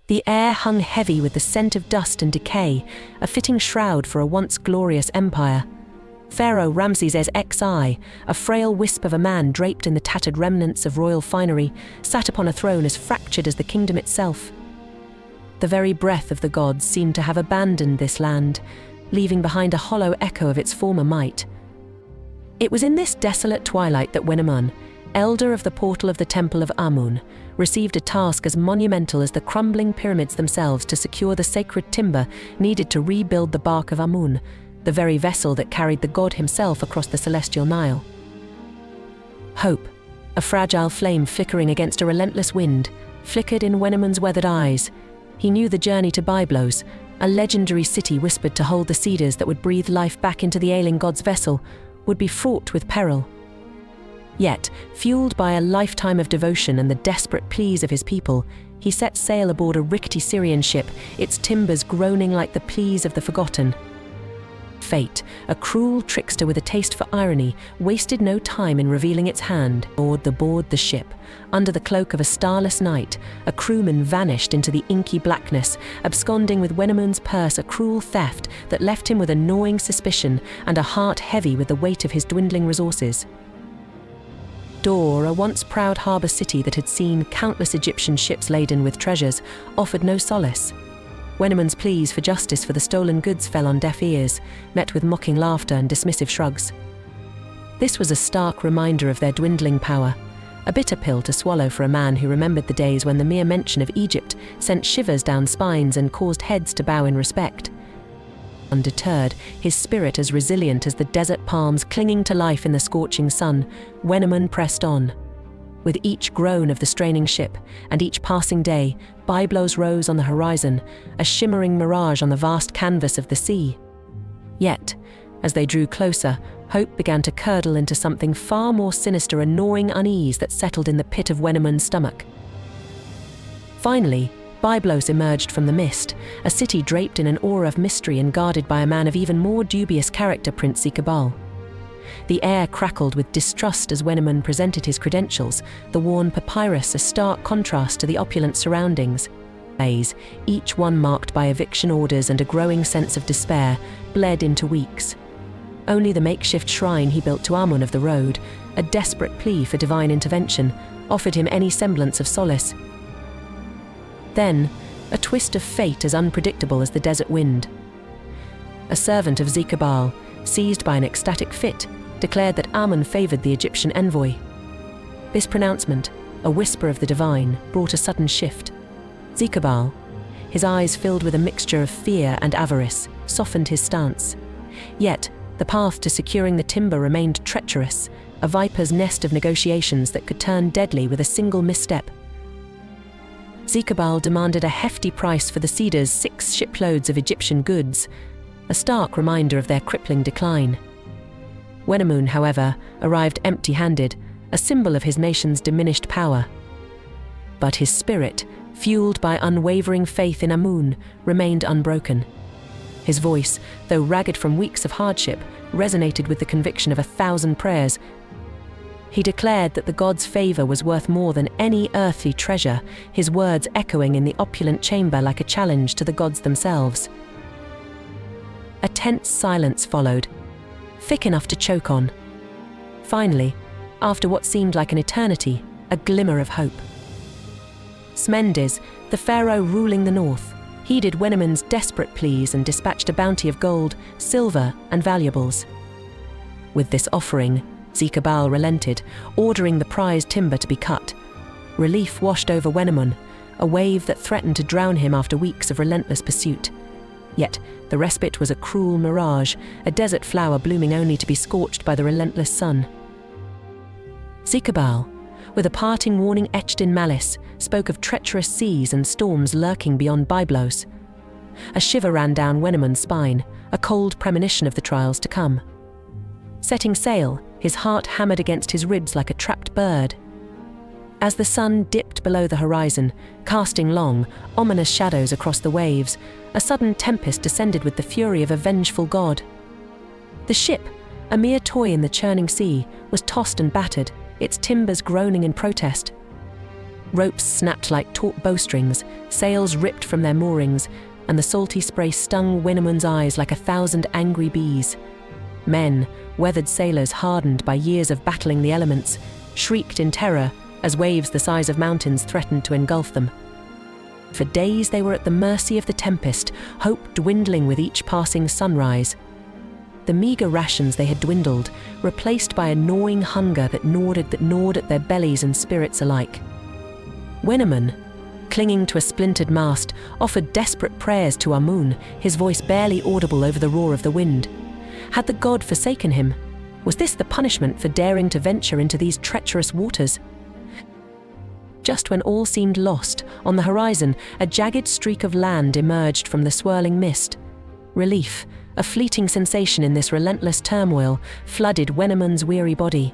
The air hung heavy with the scent of dust and decay, a fitting shroud for a once glorious empire. Pharaoh Ramses XI, a frail wisp of a man draped in the tattered remnants of royal finery, sat upon a throne as fractured as the kingdom itself. The very breath of the gods seemed to have abandoned this land, leaving behind a hollow echo of its former might. It was in this desolate twilight that Wenamun, elder of the portal of the Temple of Amun, received a task as monumental as the crumbling pyramids themselves to secure the sacred timber needed to rebuild the bark of Amun, the very vessel that carried the god himself across the celestial Nile. Hope, a fragile flame flickering against a relentless wind, flickered in Wenamun's weathered eyes. He knew the journey to Byblos, a legendary city whispered to hold the cedars that would breathe life back into the ailing god's vessel, would be fraught with peril. Yet, fueled by a lifetime of devotion and the desperate pleas of his people, he set sail aboard a rickety Syrian ship, its timbers groaning like the pleas of the forgotten. Fate, a cruel trickster with a taste for irony, wasted no time in revealing its hand. Aboard the ship, under the cloak of a starless night, a crewman vanished into the inky blackness, absconding with Wenamun's purse, a cruel theft that left him with a gnawing suspicion and a heart heavy with the weight of his dwindling resources. Dor, a once proud harbour city that had seen countless Egyptian ships laden with treasures, offered no solace. Wenamun's pleas for justice for the stolen goods fell on deaf ears, met with mocking laughter and dismissive shrugs. This was a stark reminder of their dwindling power, a bitter pill to swallow for a man who remembered the days when the mere mention of Egypt sent shivers down spines and caused heads to bow in respect. Undeterred, his spirit as resilient as the desert palms clinging to life in the scorching sun, Wenamun pressed on. With each groan of the straining ship and each passing day, Byblos rose on the horizon, a shimmering mirage on the vast canvas of the sea. Yet, as they drew closer, hope began to curdle into something far more sinister, a gnawing unease that settled in the pit of Wenamun's stomach. Finally, Byblos emerged from the mist, a city draped in an aura of mystery and guarded by a man of even more dubious character, Prince Zikabal. The air crackled with distrust as Wenamun presented his credentials, the worn papyrus a stark contrast to the opulent surroundings. Days, each one marked by eviction orders and a growing sense of despair, bled into weeks. Only the makeshift shrine he built to Amun of the road, a desperate plea for divine intervention, offered him any semblance of solace. Then, a twist of fate as unpredictable as the desert wind. A servant of Zikabal, seized by an ecstatic fit, declared that Amun favored the Egyptian envoy. This pronouncement, a whisper of the divine, brought a sudden shift. Zikabal, his eyes filled with a mixture of fear and avarice, softened his stance. Yet, the path to securing the timber remained treacherous, a viper's nest of negotiations that could turn deadly with a single misstep. Zikabal demanded a hefty price for the cedars, 6 shiploads of Egyptian goods, a stark reminder of their crippling decline. Wenamun, however, arrived empty-handed, a symbol of his nation's diminished power. But his spirit, fueled by unwavering faith in Amun, remained unbroken. His voice, though ragged from weeks of hardship, resonated with the conviction of 1,000 prayers. He declared that the god's favor was worth more than any earthly treasure, his words echoing in the opulent chamber like a challenge to the gods themselves. A tense silence followed, thick enough to choke on. Finally, after what seemed like an eternity, a glimmer of hope. Smendiz, the pharaoh ruling the north, heeded Wenamun's desperate pleas and dispatched a bounty of gold, silver, and valuables. With this offering, Zikabal relented, ordering the prized timber to be cut. Relief washed over Wenamun, a wave that threatened to drown him after weeks of relentless pursuit. Yet, the respite was a cruel mirage, a desert flower blooming only to be scorched by the relentless sun. Zikabal, with a parting warning etched in malice, spoke of treacherous seas and storms lurking beyond Byblos. A shiver ran down Wenamun's spine, a cold premonition of the trials to come. Setting sail, his heart hammered against his ribs like a trapped bird. As the sun dipped below the horizon, casting long, ominous shadows across the waves, a sudden tempest descended with the fury of a vengeful god. The ship, a mere toy in the churning sea, was tossed and battered, its timbers groaning in protest. Ropes snapped like taut bowstrings, sails ripped from their moorings, and the salty spray stung Wenamun's eyes like 1,000 angry bees. Men, weathered sailors hardened by years of battling the elements, shrieked in terror as waves the size of mountains threatened to engulf them. For days they were at the mercy of the tempest, hope dwindling with each passing sunrise. The meager rations they had dwindled, replaced by a gnawing hunger that gnawed at their bellies and spirits alike. Wenamun, clinging to a splintered mast, offered desperate prayers to Amun, his voice barely audible over the roar of the wind. Had the god forsaken him? Was this the punishment for daring to venture into these treacherous waters? Just when all seemed lost, on the horizon, a jagged streak of land emerged from the swirling mist. Relief, a fleeting sensation in this relentless turmoil, flooded Wenamun's weary body.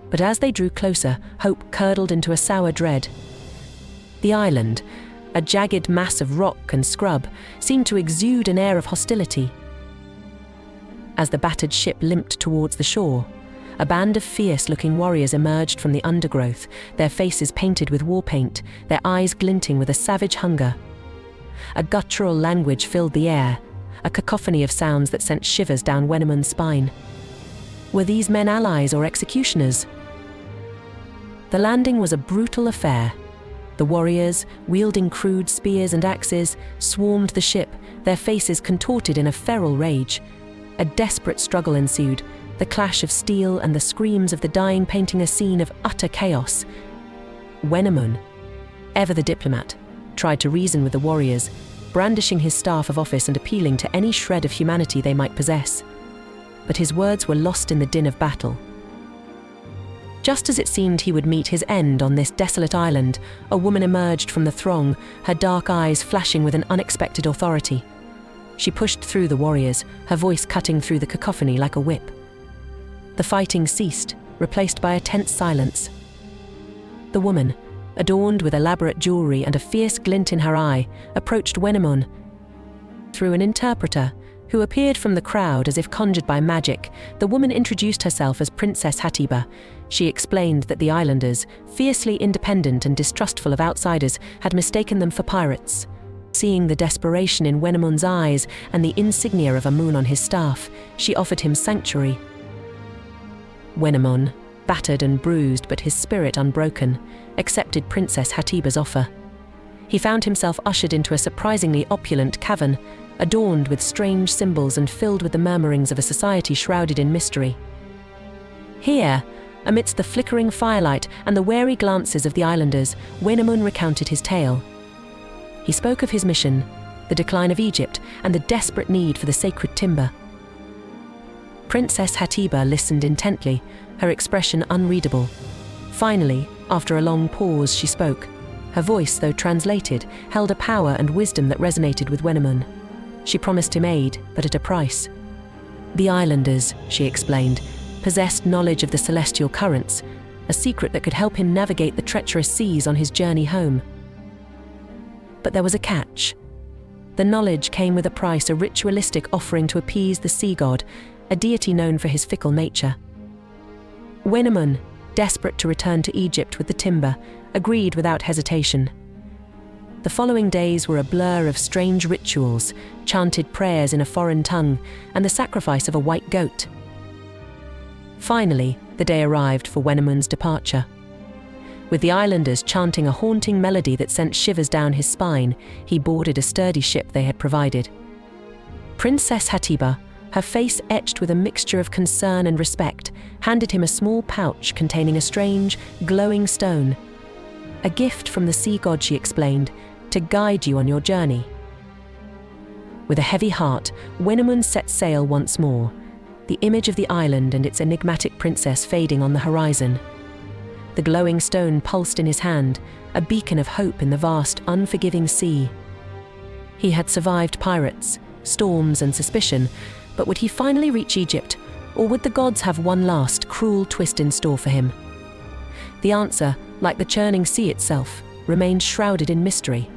But as they drew closer, hope curdled into a sour dread. The island, a jagged mass of rock and scrub, seemed to exude an air of hostility. As the battered ship limped towards the shore, a band of fierce-looking warriors emerged from the undergrowth, their faces painted with war paint, their eyes glinting with a savage hunger. A guttural language filled the air, a cacophony of sounds that sent shivers down Wenamun's spine. Were these men allies or executioners? The landing was a brutal affair. The warriors, wielding crude spears and axes, swarmed the ship, their faces contorted in a feral rage. A desperate struggle ensued, the clash of steel and the screams of the dying painting a scene of utter chaos. Wenamun, ever the diplomat, tried to reason with the warriors, brandishing his staff of office and appealing to any shred of humanity they might possess. But his words were lost in the din of battle. Just as it seemed he would meet his end on this desolate island, a woman emerged from the throng, her dark eyes flashing with an unexpected authority. She pushed through the warriors, her voice cutting through the cacophony like a whip. The fighting ceased, replaced by a tense silence. The woman, adorned with elaborate jewelry and a fierce glint in her eye, approached Wenamun. Through an interpreter, who appeared from the crowd as if conjured by magic, the woman introduced herself as Princess Hatiba. She explained that the islanders, fiercely independent and distrustful of outsiders, had mistaken them for pirates. Seeing the desperation in Wenamun's eyes and the insignia of Amun on his staff, she offered him sanctuary. Wenamun, battered and bruised but his spirit unbroken, accepted Princess Hatiba's offer. He found himself ushered into a surprisingly opulent cavern, adorned with strange symbols and filled with the murmurings of a society shrouded in mystery. Here, amidst the flickering firelight and the wary glances of the islanders, Wenamun recounted his tale. He spoke of his mission, the decline of Egypt, and the desperate need for the sacred timber. Princess Hatiba listened intently, her expression unreadable. Finally, after a long pause, she spoke. Her voice, though translated, held a power and wisdom that resonated with Wenamun. She promised him aid, but at a price. The islanders, she explained, possessed knowledge of the celestial currents, a secret that could help him navigate the treacherous seas on his journey home. But there was a catch. The knowledge came with a price, a ritualistic offering to appease the sea god, a deity known for his fickle nature. Wenamun, desperate to return to Egypt with the timber, agreed without hesitation. The following days were a blur of strange rituals, chanted prayers in a foreign tongue, and the sacrifice of a white goat. Finally, the day arrived for Wenamun's departure. With the islanders chanting a haunting melody that sent shivers down his spine, he boarded a sturdy ship they had provided. Princess Hatiba, her face etched with a mixture of concern and respect, handed him a small pouch containing a strange, glowing stone. A gift from the sea god, she explained, to guide you on your journey. With a heavy heart, Wenamun set sail once more, the image of the island and its enigmatic princess fading on the horizon. The glowing stone pulsed in his hand, a beacon of hope in the vast, unforgiving sea. He had survived pirates, storms and suspicion, but would he finally reach Egypt, or would the gods have one last, cruel twist in store for him? The answer, like the churning sea itself, remained shrouded in mystery.